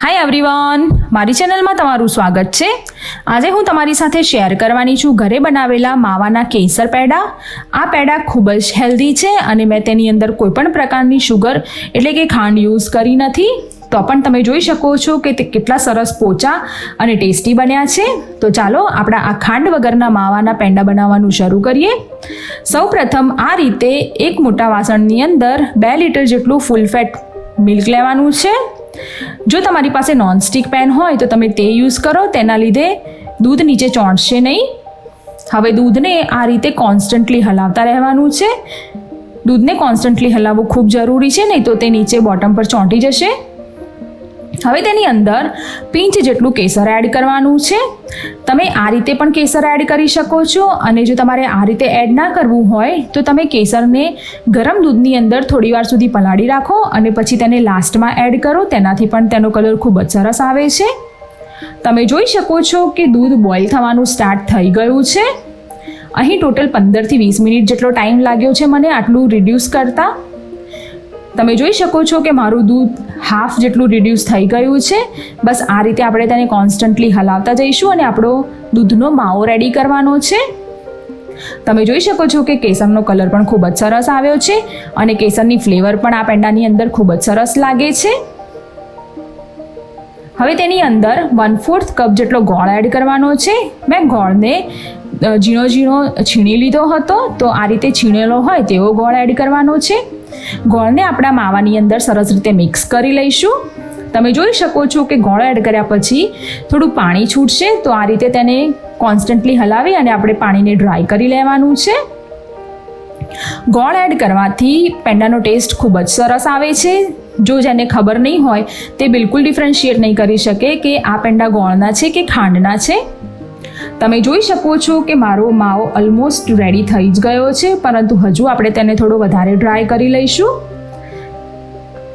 Hi everyone, મારી ચેનલમાં તમારું સ્વાગત છે। આજે હું તમારી સાથે શેર કરવાની છું ઘરે બનાવેલા માવાના કેસર પેડા। આ પેડા ખૂબ જ હેલ્ધી છે અને મેં તેની અંદર કોઈપણ પ્રકારની શુગર એટલે કે ખાંડ યુઝ કરી નથી, તો પણ તમે જોઈ શકો છો કે તે કેટલા સરસ પોચા અને ટેસ્ટી બન્યા છે। તો ચાલો આપણા આ ખાંડ વગરના માવાના પેંડા બનાવવાનું શરૂ કરીએ। સૌપ્રથમ આ રીતે એક મોટા વાસણની અંદર 2 લીટર જેટલું ફૂલ ફેટ મિલ્ક લેવાનું છે। જો તમારી પાસે નોનસ્ટિક પેન હોય તો તમે તે યુઝ કરો, તેના લીધે દૂધ નીચે ચોંટશે નહીં। હવે દૂધને આ રીતે કોન્સ્ટન્ટલી હલાવતા રહેવાનું છે। દૂધને કોન્સ્ટન્ટલી હલાવવું ખૂબ જરૂરી છે, નહીં તો તે નીચે બોટમ પર ચોંટી જશે। હવે તેની અંદર પિંચ જેટલું કેસર એડ કરવાનું છે। તમે આ રીતે પણ કેસર એડ કરી શકો છો, અને જો તમારે આ રીતે એડ ના કરવું હોય તો તમે કેસરને ગરમ દૂધની અંદર થોડી વાર સુધી પલાળી રાખો અને પછી તેને લાસ્ટમાં એડ કરો, તેનાથી પણ તેનો કલર ખૂબ જ સરસ આવે છે। તમે જોઈ શકો છો કે દૂધ બોઇલ થવાનું સ્ટાર્ટ થઈ ગયું છે। અહીં ટોટલ 15 થી 20 મિનિટ જેટલો ટાઈમ લાગ્યો છે મને આટલું રિડ્યુસ કરતાં। તમે જોઈ શકો છો કે મારું દૂધ હાફ જેટલું રિડ્યુસ થઈ ગયું છે। બસ આ રીતે આપણે તેને કોન્સ્ટન્ટલી હલાવતા જઈશું અને આપણો દૂધનો માવો રેડી કરવાનો છે। તમે જોઈ શકો છો કે કેસરનો કલર પણ ખૂબ જ સરસ આવ્યો છે અને કેસરની ફ્લેવર પણ આ પેંડાની અંદર ખૂબ જ સરસ લાગે છે। હવે તેની અંદર 1/4 કપ જેટલો ગોળ એડ કરવાનો છે। મેં ગોળને ઝીણો ઝીણો છીણી લીધો હતો, તો આ રીતે છીણેલો હોય તેવો ગોળ એડ કરવાનો છે। ગોળને આપણા માવાની અંદર સરસ રીતે મિક્સ કરી લઈશું। તમે જોઈ શકો છો કે ગોળ એડ કર્યા પછી થોડું પાણી છૂટશે, તો આ રીતે તેને કોન્સ્ટન્ટલી હલાવી અને આપણે પાણીને ડ્રાય કરી લેવાનું છે। ગોળ એડ કરવાથી પેંડાનો ટેસ્ટ ખૂબ જ સરસ આવે છે। જો જેને ખબર નહીં હોય તે બિલકુલ ડિફરન્શિએટ નહીં કરી શકે કે આ પેંડા ગોળના છે કે ખાંડના છે। તમે જોઈ શકો છો કે મારો માવો ઓલમોસ્ટ રેડી થઈ જ ગયો છે, પરંતુ હજુ આપણે તેને થોડો વધારે ડ્રાય કરી લઈશું।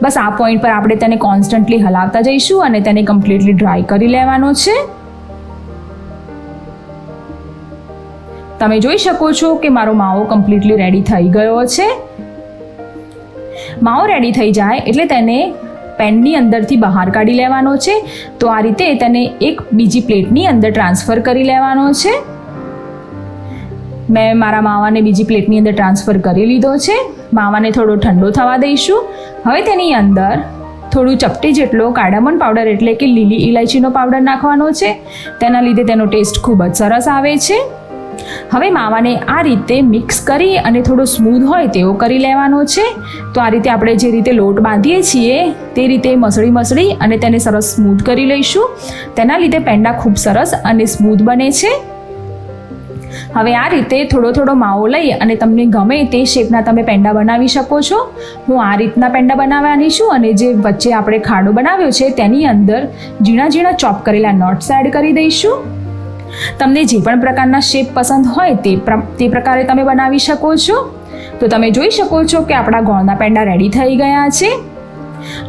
બસ આ પોઈન્ટ પર આપણે તેને કોન્સ્ટન્ટલી હલાવતા જઈશું અને તેને કમ્પ્લીટલી ડ્રાય કરી લેવાનો છે। તમે જોઈ શકો છો કે મારો માવો કમ્પ્લીટલી રેડી થઈ ગયો છે। માવો રેડી થઈ જાય એટલે તેને પેનની અંદરથી બહાર કાઢી લેવાનો છે। તો આ રીતે તેને એક બીજી પ્લેટની અંદર ટ્રાન્સફર કરી લેવાનો છે। મેં મારા માવાને બીજી પ્લેટની અંદર ટ્રાન્સફર કરી લીધો છે। માવાને થોડો ઠંડો થવા દઈશું। હવે તેની અંદર થોડું ચપટી જેટલો કાર્ડમન પાવડર એટલે કે લીલી ઇલાયચીનો પાવડર નાખવાનો છે। તેના લીધે તેનો ટેસ્ટ ખૂબ જ સરસ આવે છે। હવે માવાને આ રીતે મિક્સ કરી અને થોડો સ્મૂધ હોય તેવો કરી લેવાનો છે। તો આ રીતે આપણે જે રીતે લોટ બાંધીએ છીએ તે રીતે મસળી અને તેને સરસ સ્મૂધ કરી લઈશું। તેના લીધે પેંડા ખૂબ સરસ અને સ્મૂધ બને છે। હવે આ રીતે થોડો માવો લઈ અને તમને ગમે તે શેપના તમે પેંડા બનાવી શકો છો। હું આ રીતના પેંડા બનાવવાની છું, અને જે વચ્ચે આપણે ખાડો બનાવ્યો છે તેની અંદર ઝીણા ઝીણા ચોપ કરેલા નટ્સ એડ કરી દઈશું। તમને જે પણ પ્રકારના શેપ પસંદ હોય તે પ્રકારે તમે બનાવી શકો છો। તો તમે જોઈ શકો છો કે આપણા ગોળના પેંડા રેડી થઈ ગયા છે।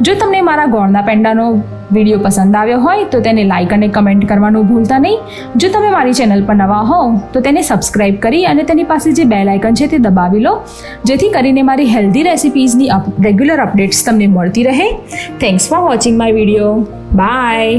જો તમને મારા ગોળના પેંડાનો વિડીયો પસંદ આવ્યો હોય તો તેને લાઇક અને કમેન્ટ કરવાનું ભૂલતા નહીં। જો તમે મારી ચેનલ પર નવા હોવ તો તેને સબસ્ક્રાઈબ કરી અને તેની પાસે જે બેલ આઇકન છે તે દબાવી લો, જેથી કરીને મારી હેલ્ધી રેસિપીઝની રેગ્યુલર અપડેટ્સ તમને મળતી રહે। Thanks for watching my video. By.